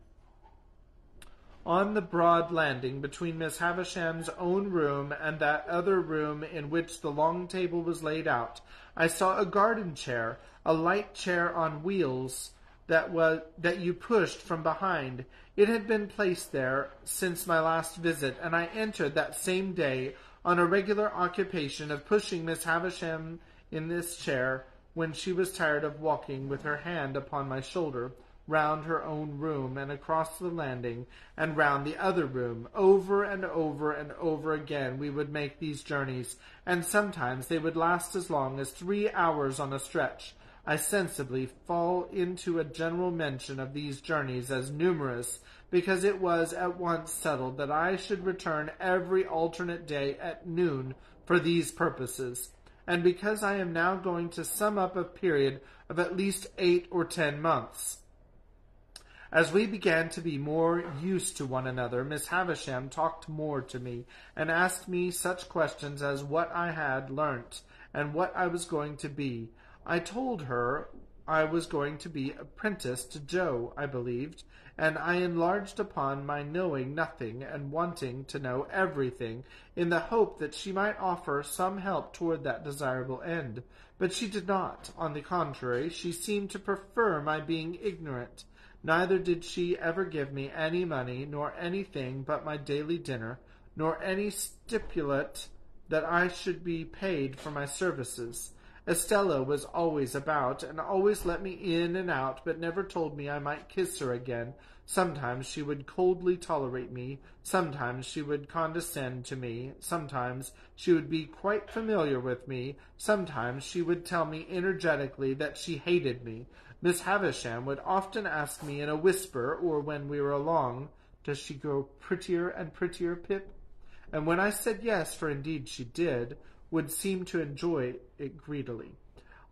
On the broad landing between Miss Havisham's own room and that other room in which the long table was laid out, I saw a garden chair, a light chair on wheels that you pushed from behind. It had been placed there since my last visit, and I entered that same day on a regular occupation of pushing Miss Havisham in this chair when she was tired of walking with her hand upon my shoulder. round her own room and across the landing and round the other room. Over and over and over again we would make these journeys, and sometimes they would last as long as 3 hours on a stretch. I sensibly fall into a general mention of these journeys as numerous, because it was at once settled that I should return every alternate day at noon for these purposes, and because I am now going to sum up a period of at least 8 or 10 months. As we began to be more used to one another, Miss Havisham talked more to me, and asked me such questions as what I had learnt, and what I was going to be. I told her I was going to be apprenticed to Joe, I believed, and I enlarged upon my knowing nothing and wanting to know everything, in the hope that she might offer some help toward that desirable end. But she did not. On the contrary, she seemed to prefer my being ignorant. Neither did she ever give me any money, nor anything but my daily dinner, nor any stipulate that I should be paid for my services. Estella was always about, and always let me in and out, but never told me I might kiss her again. Sometimes she would coldly tolerate me, sometimes she would condescend to me, sometimes she would be quite familiar with me, sometimes she would tell me energetically that she hated me. Miss Havisham would often ask me in a whisper, or when we were along, "Does she grow prettier and prettier, Pip?" And when I said yes, for indeed she did, would seem to enjoy it greedily.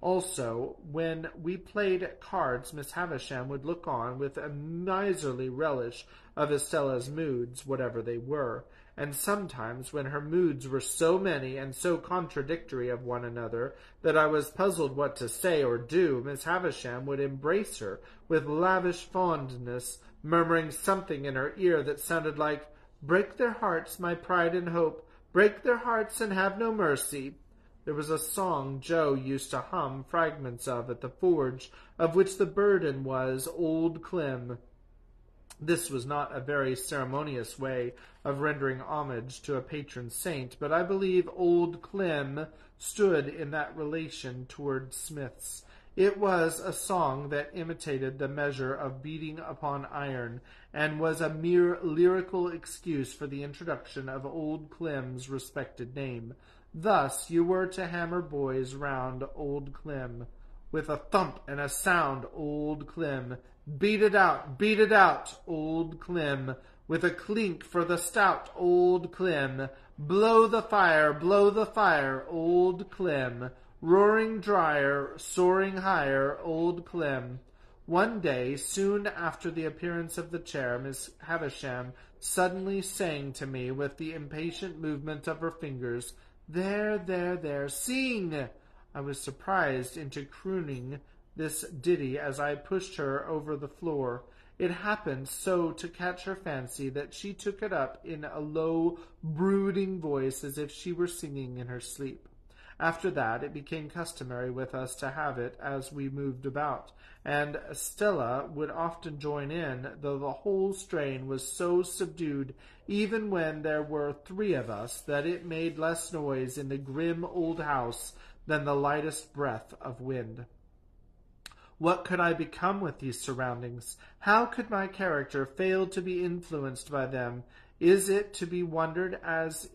Also, when we played at cards, Miss Havisham would look on with a miserly relish of Estella's moods, whatever they were, and sometimes, when her moods were so many and so contradictory of one another that I was puzzled what to say or do, Miss Havisham would embrace her with lavish fondness, murmuring something in her ear that sounded like, "Break their hearts, my pride and hope, break their hearts and have no mercy." There was a song Joe used to hum fragments of at the forge, of which the burden was Old Clem. This was not a very ceremonious way of rendering homage to a patron saint, but I believe Old Clem stood in that relation toward Smiths. It was a song that imitated the measure of beating upon iron, and was a mere lyrical excuse for the introduction of Old Clem's respected name. Thus you were to hammer boys round Old Clem. With a thump and a sound, Old Clem. Beat it out, Old Clem. With a clink for the stout, Old Clem. Blow the fire, Old Clem. Roaring drier, soaring higher, Old Clem. One day, soon after the appearance of the chair, Miss Havisham suddenly sang to me with the impatient movement of her fingers, there, sing!" I was surprised into crooning this ditty as I pushed her over the floor. It happened so to catch her fancy that she took it up in a low, brooding voice as if she were singing in her sleep. After that, it became customary with us to have it as we moved about, and Stella would often join in, though the whole strain was so subdued, even when there were 3 of us, that it made less noise in the grim old house than the lightest breath of wind. What could I become with these surroundings? How could my character fail to be influenced by them? Is it to be wondered at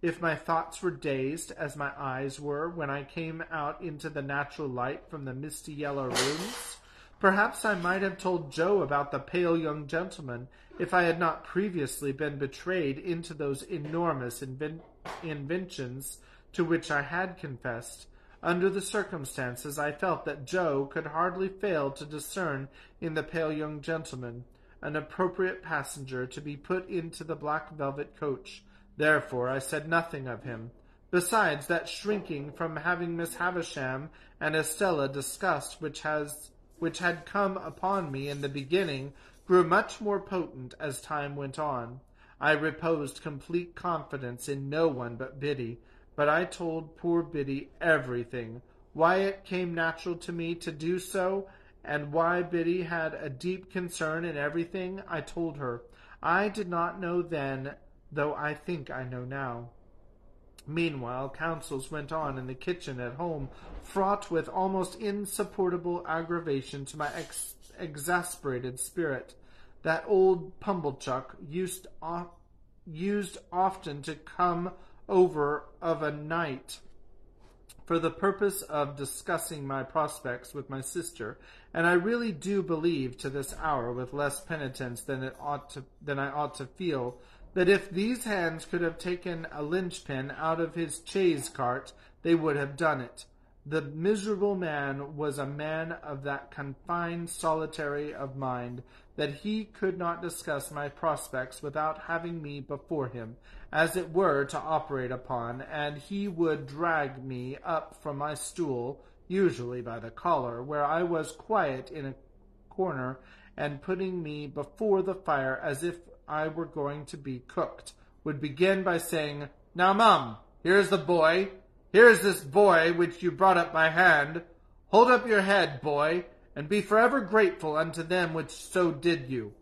if my thoughts were dazed, as my eyes were when I came out into the natural light from the misty yellow rooms? Perhaps I might have told Joe about the pale young gentleman, if I had not previously been betrayed into those enormous inventions to which I had confessed. Under the circumstances, I felt that Joe could hardly fail to discern in the pale young gentleman an appropriate passenger to be put into the black velvet coach. Therefore I said nothing of him. Besides, that shrinking from having Miss Havisham and Estella discussed which had come upon me in the beginning grew much more potent as time went on. I reposed complete confidence in no one but Biddy, but I told poor Biddy everything, why it came natural to me to do so, and why Biddy had a deep concern in everything. I told her. I did not know then, though I think I know now. Meanwhile, councils went on in the kitchen at home, fraught with almost insupportable aggravation to my exasperated spirit. That old Pumblechook used often to come over of a night for the purpose of discussing my prospects with my sister, and I really do believe to this hour, with less penitence than I ought to feel, that if these hands could have taken a linchpin out of his chaise cart, they would have done it. The miserable man was a man of that confined solitary of mind, that he could not discuss my prospects without having me before him, as it were, to operate upon, and he would drag me up from my stool, usually by the collar, where I was quiet in a corner, and putting me before the fire as if I were going to be cooked, would begin by saying, "Now, Mum, here's the boy. Here's this boy which you brought up by hand. Hold up your head, boy, and be forever grateful unto them which so did do.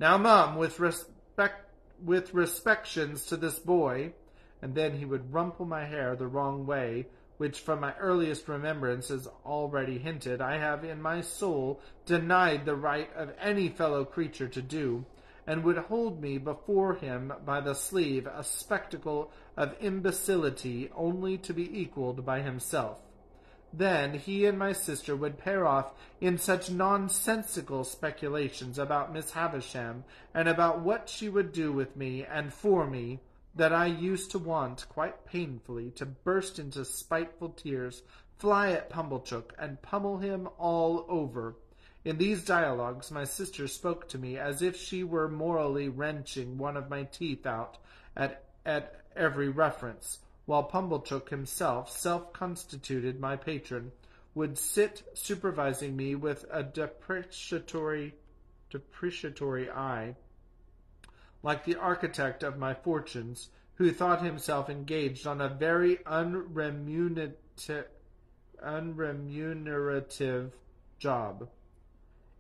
Now, Mum, with respections to this boy," and then he would rumple my hair the wrong way, which from my earliest remembrance is already hinted, I have in my soul denied the right of any fellow creature to do, and would hold me before him by the sleeve, a spectacle of imbecility only to be equalled by himself. Then he and my sister would pair off in such nonsensical speculations about Miss Havisham, and about what she would do with me and for me, that I used to want, quite painfully, to burst into spiteful tears, fly at Pumblechook, and pummel him all over. In these dialogues my sister spoke to me as if she were morally wrenching one of my teeth out at every reference, while Pumblechook himself, self-constituted my patron, would sit supervising me with a depreciatory eye, like the architect of my fortunes, who thought himself engaged on a very unremunerative job.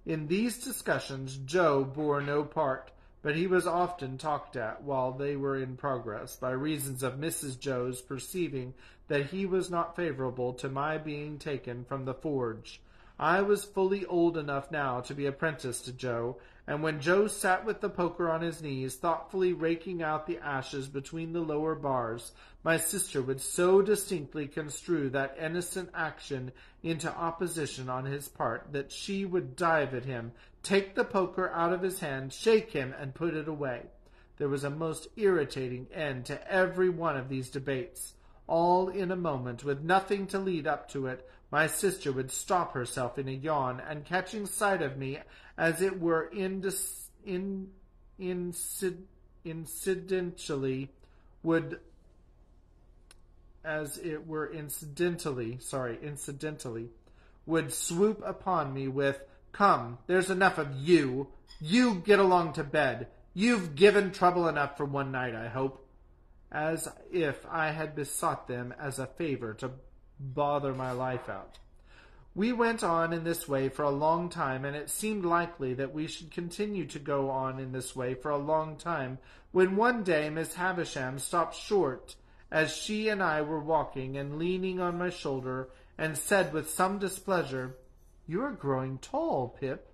In these discussions Joe bore no part, but he was often talked at while they were in progress, by reasons of Mrs. Joe's perceiving that he was not favourable to my being taken from the forge. I was fully old enough now to be apprenticed to Joe, and when Joe sat with the poker on his knees, thoughtfully raking out the ashes between the lower bars, my sister would so distinctly construe that innocent action into opposition on his part, that she would dive at him, take the poker out of his hand, shake him, and put it away. There was a most irritating end to every one of these debates. All in a moment, with nothing to lead up to it, my sister would stop herself in a yawn, and catching sight of me, as it were incidentally, would swoop upon me with, "Come, there's enough of you. You get along to bed. You've given trouble enough for one night, I hope," as if I had besought them as a favour to bother my life out. We went on in this way for a long time, and it seemed likely that we should continue to go on in this way for a long time, when one day Miss Havisham stopped short as she and I were walking, and leaning on my shoulder, and said with some displeasure, "You are growing tall, Pip."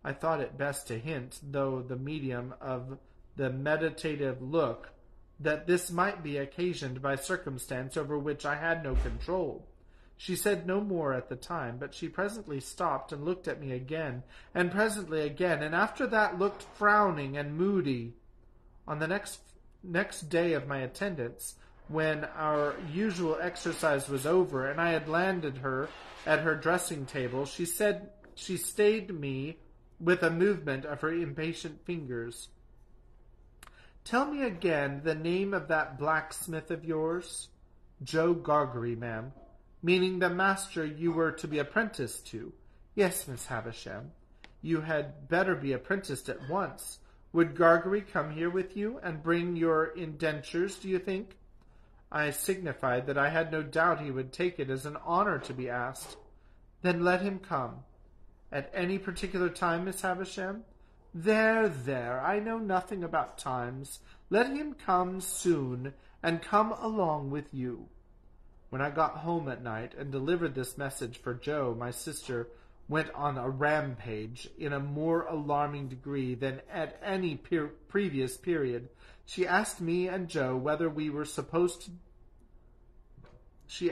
I thought it best to hint, though the medium of the meditative look, that this might be occasioned by circumstance over which I had no control. She said no more at the time, but she presently stopped and looked at me again, and presently again, and after that looked frowning and moody. On the next day of my attendance, when our usual exercise was over, and I had landed her at her dressing-table, she said she stayed me with a movement of her impatient fingers. "Tell me again the name of that blacksmith of yours." "Joe Gargery, ma'am." "Meaning the master you were to be apprenticed to?" "Yes, Miss Havisham." "You had better be apprenticed at once. Would Gargery come here with you, and bring your indentures, do you think?" I signified that I had no doubt he would take it as an honour to be asked. "Then let him come." "At any particular time, Miss Havisham?" There, there, I know nothing about times. Let him come soon, and come along with you. When I got home at night and delivered this message for Joe, my sister went on a rampage in a more alarming degree than at any previous period. She asked me and Joe whether we supposed she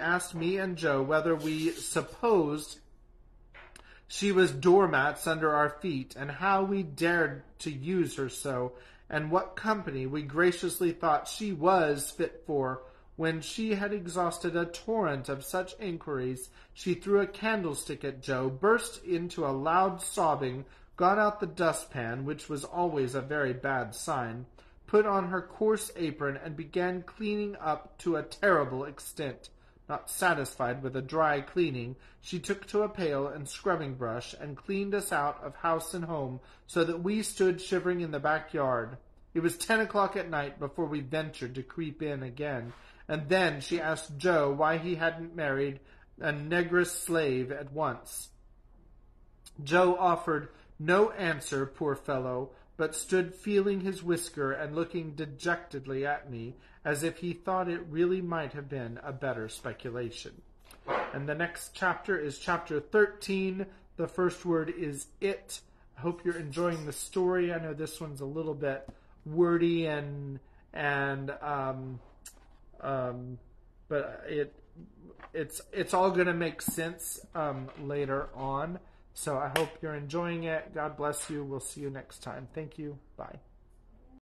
was doormats under our feet, and how we dared to use her so, and what company we graciously thought she was fit for. When she had exhausted a torrent of such inquiries, she threw a candlestick at Joe, burst into a loud sobbing, got out the dustpan, which was always a very bad sign, put on her coarse apron, and began cleaning up to a terrible extent. Not satisfied with a dry cleaning, she took to a pail and scrubbing brush and cleaned us out of house and home, so that we stood shivering in the backyard. It was 10 o'clock at night before we ventured to creep in again, and then she asked Joe why he hadn't married a negress slave at once. Joe offered no answer, poor fellow, but stood feeling his whisker and looking dejectedly at me, as if he thought it really might have been a better speculation. And the next chapter is chapter 13. The first word is it. I hope you're enjoying the story. I know this one's a little bit wordy but it's all going to make sense later on. So I hope you're enjoying it. God bless you. We'll see you next time. Thank you. Bye.